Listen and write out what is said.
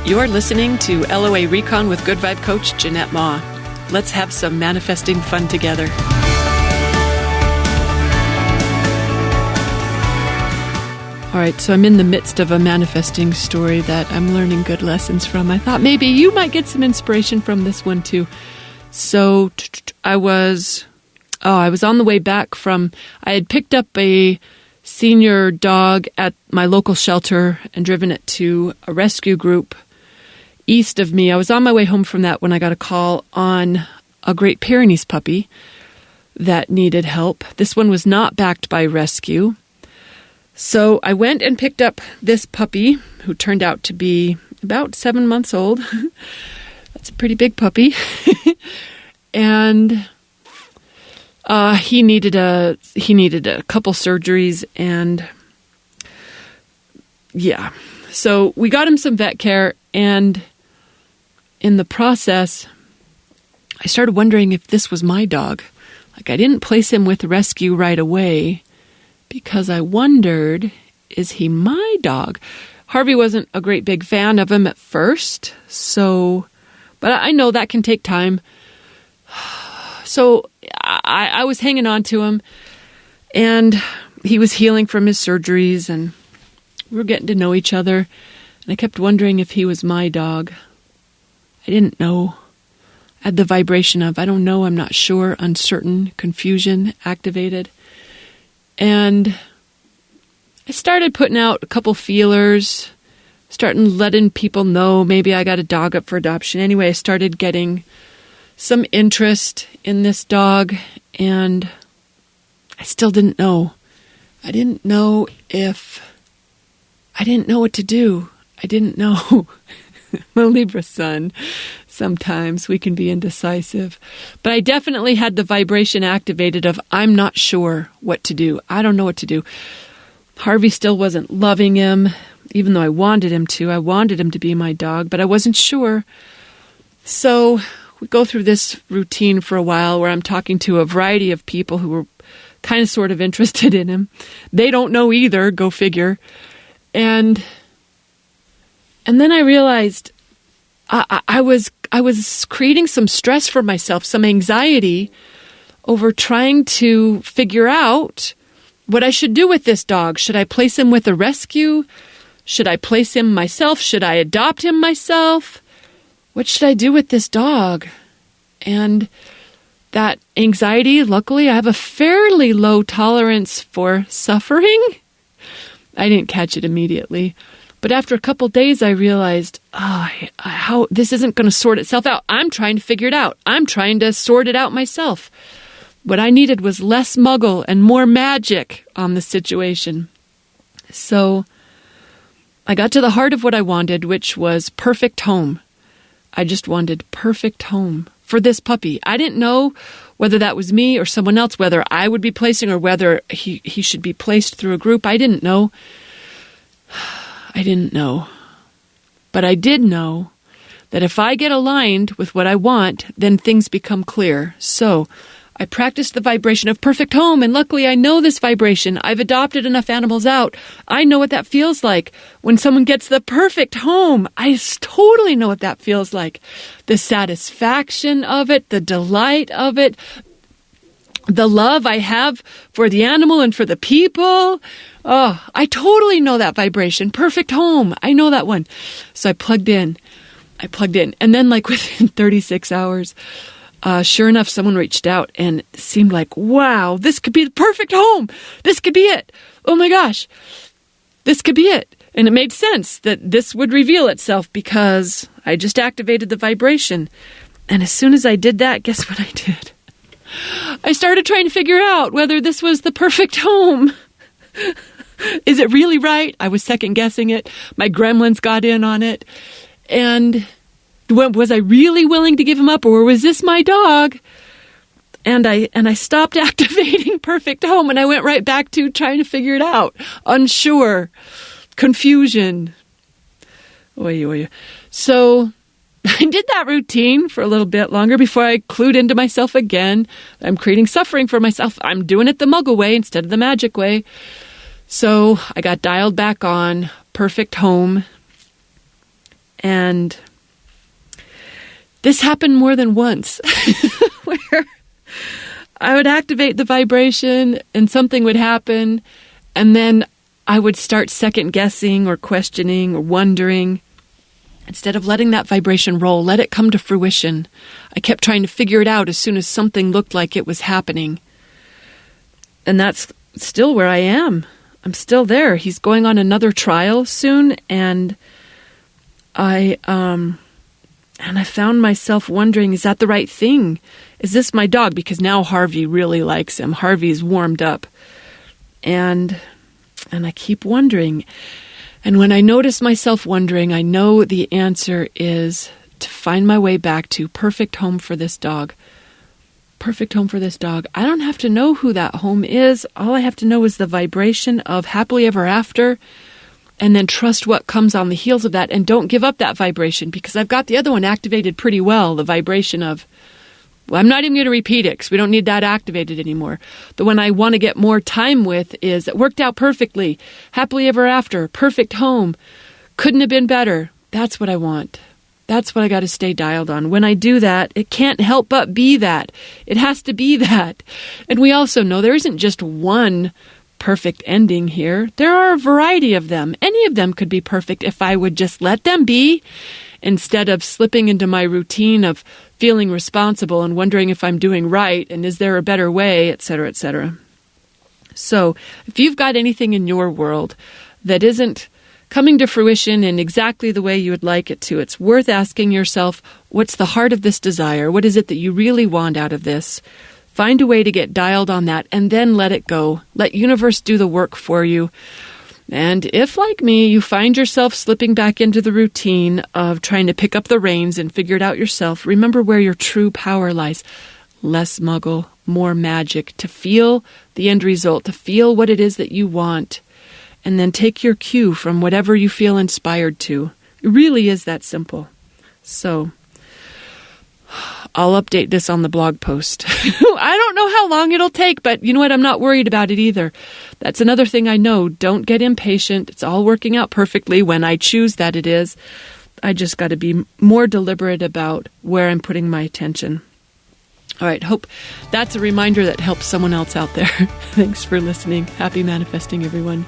You're listening to LOA Recon with Good Vibe Coach Jeanette Ma. Let's have some manifesting fun together. All right, so I'm in the midst of a manifesting story that I'm learning good lessons from. I thought maybe you might get some inspiration from this one too. So I was on the way back from, I had picked up a senior dog at my local shelter and driven it to a rescue group east of me. I was on my way home from that when I got a call on a Great Pyrenees puppy that needed help. This one was not backed by rescue. So I went and picked up this puppy who turned out to be about 7 months old. That's a pretty big puppy. And he needed a couple surgeries, and yeah. So we got him some vet care, and in the process, I started wondering if this was my dog. Like, I didn't place him with rescue right away because I wondered, is he my dog? Harvey wasn't a great big fan of him at first, but I know that can take time. So I was hanging on to him, and he was healing from his surgeries, and we were getting to know each other, and I kept wondering if he was my dog. I didn't know. I had the vibration of, I don't know, I'm not sure, uncertain, confusion activated. And I started putting out a couple feelers, starting letting people know maybe I got a dog up for adoption. Anyway, I started getting some interest in this dog, and I still didn't know. I didn't know what to do. I didn't know. I'm a Libra sun. Sometimes we can be indecisive. But I definitely had the vibration activated of, I'm not sure what to do. I don't know what to do. Harvey still wasn't loving him, even though I wanted him to. I wanted him to be my dog, but I wasn't sure. So we go through this routine for a while where I'm talking to a variety of people who were kind of sort of interested in him. They don't know either, go figure. And then I realized I was creating some stress for myself, some anxiety over trying to figure out what I should do with this dog. Should I place him with a rescue? Should I place him myself? Should I adopt him myself? What should I do with this dog? And that anxiety, luckily, I have a fairly low tolerance for suffering. I didn't catch it immediately. But after a couple days, I realized, how this isn't going to sort itself out. I'm trying to figure it out. I'm trying to sort it out myself. What I needed was less Muggle and more magic on the situation. So I got to the heart of what I wanted, which was perfect home. I just wanted perfect home for this puppy. I didn't know whether that was me or someone else, whether I would be placing or whether he should be placed through a group. I didn't know. I didn't know. But I did know that if I get aligned with what I want, then things become clear. So I practiced the vibration of perfect home, and luckily I know this vibration. I've adopted enough animals out. I know what that feels like. When someone gets the perfect home, I totally know what that feels like. The satisfaction of it, the delight of it, the love I have for the animal and for the people. Oh, I totally know that vibration. Perfect home. I know that one. So I plugged in. And then like within 36 hours, sure enough, someone reached out and it seemed like, wow, this could be the perfect home. This could be it. Oh my gosh, this could be it. And it made sense that this would reveal itself because I just activated the vibration. And as soon as I did that, guess what I did? I started trying to figure out whether this was the perfect home. Is it really right? I was second guessing it. My gremlins got in on it. And was I really willing to give him up, or was this my dog? And I stopped activating perfect home, and I went right back to trying to figure it out. Unsure. Confusion. Oy, oy. So I did that routine for a little bit longer before I clued into myself again. I'm creating suffering for myself. I'm doing it the Muggle way instead of the magic way. So I got dialed back on perfect home. And this happened more than once where I would activate the vibration and something would happen, and then I would start second guessing or questioning or wondering. Instead of letting that vibration roll, let it come to fruition. I kept trying to figure it out as soon as something looked like it was happening. And that's still where I am. I'm still there. He's going on another trial soon, and I found myself wondering, is that the right thing? Is this my dog? Because now Harvey really likes him. Harvey's warmed up. And I keep wondering. And when I notice myself wondering, I know the answer is to find my way back to perfect home for this dog. Perfect home for this dog. I don't have to know who that home is. All I have to know is the vibration of happily ever after, and then trust what comes on the heels of that, and don't give up that vibration, because I've got the other one activated pretty well, the vibration of, well, I'm not even going to repeat it because we don't need that activated anymore. The one I want to get more time with is, it worked out perfectly, happily ever after, perfect home, couldn't have been better. That's what I want. That's what I got to stay dialed on. When I do that, it can't help but be that. It has to be that. And we also know there isn't just one perfect ending here. There are a variety of them. Any of them could be perfect if I would just let them be, instead of slipping into my routine of feeling responsible and wondering if I'm doing right and is there a better way, etc., etc. So if you've got anything in your world that isn't coming to fruition in exactly the way you would like it to, it's worth asking yourself, what's the heart of this desire? What is it that you really want out of this? Find a way to get dialed on that, and then let it go. Let universe do the work for you. And if, like me, you find yourself slipping back into the routine of trying to pick up the reins and figure it out yourself, remember where your true power lies. Less Muggle, more magic, to feel the end result, to feel what it is that you want, and then take your cue from whatever you feel inspired to. It really is that simple. So I'll update this on the blog post. I don't know how long it'll take, but you know what? I'm not worried about it either. That's another thing I know. Don't get impatient. It's all working out perfectly when I choose that it is. I just got to be more deliberate about where I'm putting my attention. All right. Hope that's a reminder that helps someone else out there. Thanks for listening. Happy manifesting, everyone.